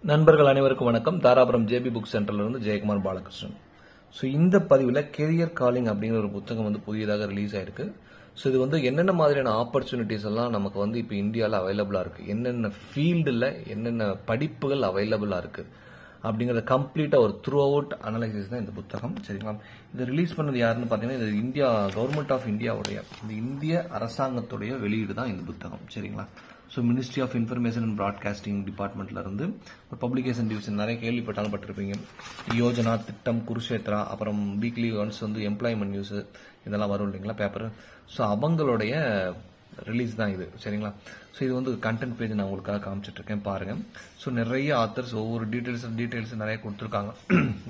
நண்பர்கள் அனைவருக்கும் வணக்கம். தாராபுரம் ஜேபி புக் சென்டர்ல இருந்து ஜெயக்குமார் பாலகிருஷ்ணன். ஸோ இந்த பதிவில் கெரியர் காலிங் அப்படிங்கிற ஒரு புத்தகம் புதியதாக ரிலீஸ் ஆயிருக்கு. ஸோ இது என்னென்ன மாதிரியான ஆப்பர்ச்சுனிட்டிஸ் எல்லாம் நமக்கு இப்போ இந்தியாவில் அவைலபிளா இருக்கு, என்னென்ன ஃபீல்டில் என்னென்ன படிப்புகள் அவைலபிளா இருக்கு அப்படிங்கறத கம்ப்ளீட்டா ஒரு த்ரூ அவுட் அனலைசிஸ் தான் இந்த புத்தகம். சரிங்களா? இது ரிலீஸ் பண்ணது யாருன்னு பாத்தீங்கன்னா இது இந்தியா கவர்மெண்ட் ஆஃப் இந்தியாவுடைய இந்த இந்திய அரசாங்கத்துடைய வெளியீடு தான் இந்த புத்தகம். சரிங்களா? So Ministry of Information and Broadcasting டிபார்ட்மெண்ட்ல இருந்து ஒரு பப்ளிகேஷன் டிவிஷன் நிறைய கேள்விப்பட்டாலும் பட்டிருப்பீங்க. யோஜனா, திட்டம், குருஷேத்ரா, அப்புறம் வீக்லி ஒன்ஸ் எம்ப்ளாய்மெண்ட் நியூஸ் இதெல்லாம் வரும் இல்லைங்களா பேப்பர். ஸோ அவங்களுடைய ரிலீஸ் தான் இது. சரிங்களா? ஸோ இது கண்டென்ட் பேஜ் நான் உங்களுக்காக காமிச்சிட்டு இருக்கேன், பாருங்க. ஸோ நிறைய ஆத்தர்ஸ் ஒவ்வொரு டீடைல்ஸ் நிறைய கொடுத்துருக்காங்க.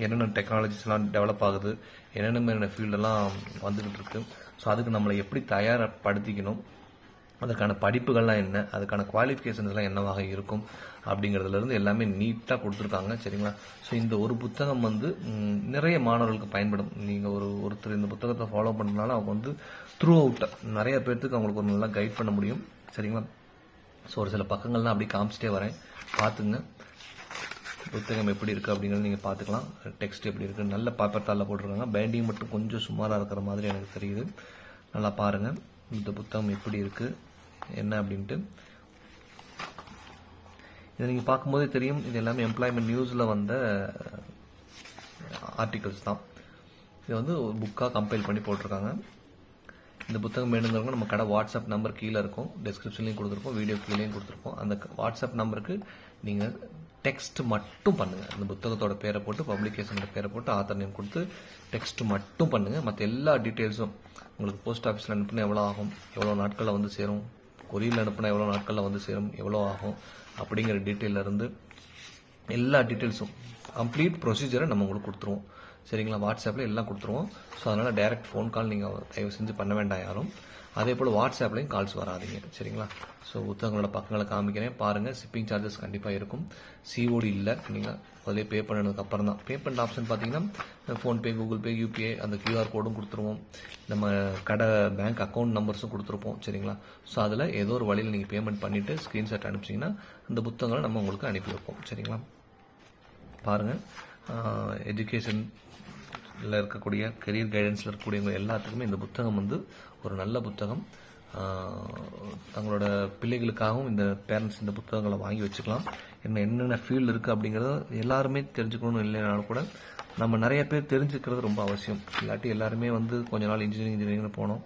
என்னென்ன டெக்னாலஜிஸ் எல்லாம் டெவலப் ஆகுது, என்னென்ன ஃபீல்டெல்லாம் வந்துகிட்டு இருக்கு, ஸோ அதுக்கு நம்மளை எப்படி தயார்படுத்திக்கணும், அதுக்கான படிப்புகள்லாம் என்ன, அதுக்கான குவாலிஃபிகேஷன்ஸ் எல்லாம் என்னவாக இருக்கும் அப்படிங்கறதுல இருந்து எல்லாமே நீட்டா கொடுத்துருக்காங்க. சரிங்களா? ஸோ இந்த ஒரு புத்தகம் நிறைய மாணவர்களுக்கு பயன்படும். நீங்க ஒருத்தர் இந்த புத்தகத்தை ஃபாலோ பண்ணனால அவங்க த்ரூ அவுட் நிறைய பேர்த்துக்கு அவங்களுக்கு ஒரு நல்லா கைட் பண்ண முடியும். சரிங்களா? ஸோ ஒரு சில பக்கங்கள்லாம் அப்படி காமிச்சிட்டே வரேன், பாத்துங்க. புத்தகம் எப்படி இருக்கு அப்படிங்கறது நீங்க பாத்துக்கலாம். டெக்ஸ்ட் எப்படி இருக்கு, நல்ல பேப்பர் தாளில் போட்டிருக்காங்க. பைண்டிங் மட்டும் கொஞ்சம் சுமாரா இருக்கிற மாதிரி எனக்கு தெரியுது. நல்லா பாருங்க இந்த புத்தகம் எப்படி இருக்கு என்ன அப்படின்ட்டு. இதை நீங்க பார்க்கும்போதே தெரியும், இது எல்லாமே எம்ப்ளாய்மெண்ட் நியூஸ்ல வந்த ஆர்டிகல்ஸ் தான். இது ஒரு புக்கா கம்பைல் பண்ணி போட்டிருக்காங்க. இந்த புத்தகம் வேணுங்கிறவங்க நம்ம கடை வாட்ஸ்அப் நம்பர் கீழே இருக்கும், டிஸ்கிரிப்ஷன்லையும் கொடுத்துருப்போம், வீடியோ கீழேயும் கொடுத்துருப்போம். அந்த வாட்ஸ்அப் நம்பருக்கு நீங்க டெக்ஸ்ட் மட்டும் பண்ணுங்க. அந்த புத்தகத்தோட பேரை போட்டு, பப்ளிகேஷனோட பேரை போட்டு, ஆத்தர் நேம் கொடுத்து டெக்ஸ்ட் மட்டும் பண்ணுங்க. மற்ற எல்லா டீட்டெயில்ஸும் உங்களுக்கு போஸ்ட் ஆஃபீஸில் அனுப்புனா எவ்வளோ ஆகும், எவ்வளோ நாட்களில் சேரும், கொரியரில் அனுப்புனா எவ்வளோ நாட்களில் சேரும், எவ்வளோ ஆகும் அப்படிங்கிற டீட்டெயில இருந்து எல்லா டீட்டெயில்ஸும் கம்ப்ளீட் ப்ரொசீஜரை நம்ம உங்களுக்கு கொடுத்துருவோம். சரிங்களா? வாட்ஸ்அப்ல எல்லாம் கொடுத்துருவோம். ஸோ அதனால டைரக்ட் ஃபோன் கால் நீங்க தயவு செஞ்சு பண்ண வேண்டாம் யாரும். அதே போல வாட்ஸ்அப்லையும் கால்ஸ் வராதிங்க. சரிங்களா? ஸோ புத்தகங்களோட பக்கங்களை காமிக்கிறேன், பாருங்க. ஷிப்பிங் சார்ஜஸ் கண்டிப்பா இருக்கும். சிஓடி இல்லை, நீங்க அதிலே பே பண்ணதுக்கு அப்புறம் தான். பேமெண்ட் ஆப்ஷன் பாத்தீங்கன்னா ஃபோன்பே, கூகுள் பே, யூபிஐ, அந்த கியூஆர் கோடும் கொடுத்துருவோம். நம்ம கடை பேங்க் அக்கௌண்ட் நம்பர்ஸும் கொடுத்துருப்போம். சரிங்களா? ஸோ அதுல ஏதோ ஒரு வழியில் நீங்க பேமெண்ட் பண்ணிட்டு ஸ்கிரீன்ஷாட் அனுப்பிச்சீங்கன்னா அந்த புத்தகங்களை நம்ம உங்களுக்கு அனுப்பி வைப்போம். சரிங்களா? பாருங்க. எஜுகேஷன் இருக்கக்கூடிய கெரியர் கைடன்ஸ்ல இருக்கக்கூடிய எல்லாத்துக்குமே இந்த புத்தகம் ஒரு நல்ல புத்தகம். தங்களோட பிள்ளைகளுக்காகவும் இந்த பேரண்ட்ஸ் இந்த புத்தகங்களை வாங்கி வச்சுக்கலாம். என்னென்ன ஃபீல்டு இருக்கு அப்படிங்கறத எல்லாருமே தெரிஞ்சுக்கணும்னு இல்லைனாலும் கூட நம்ம நிறைய பேர் தெரிஞ்சுக்கிறது ரொம்ப அவசியம். இல்லாட்டி எல்லாருமே கொஞ்ச நாள் இன்ஜினியரிங் போனோம்,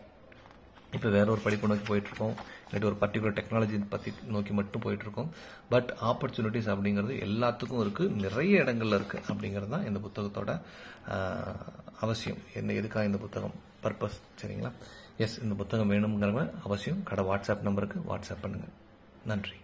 இப்ப வேற ஒரு படிப்பு நோக்கி போயிட்டு இருக்கோம், இல்லாட்டி ஒரு பர்டிகுலர் டெக்னாலஜி பத்தி நோக்கி மட்டும் போயிட்டு இருக்கோம். பட் ஆப்பர்ச்சுனிட்டிஸ் அப்படிங்கிறது எல்லாத்துக்கும் இருக்கு, நிறைய இடங்கள்ல இருக்கு அப்படிங்கிறது தான் இந்த புத்தகத்தோட அவசியம். எதுக்காக இந்த புத்தகம் பர்பஸ். சரிங்களா? எஸ், இந்த புத்தகம் வேணுங்கிறவங்க அவசியம் கடை வாட்ஸ்அப் நம்பருக்கு வாட்ஸ்அப் பண்ணுங்க. நன்றி.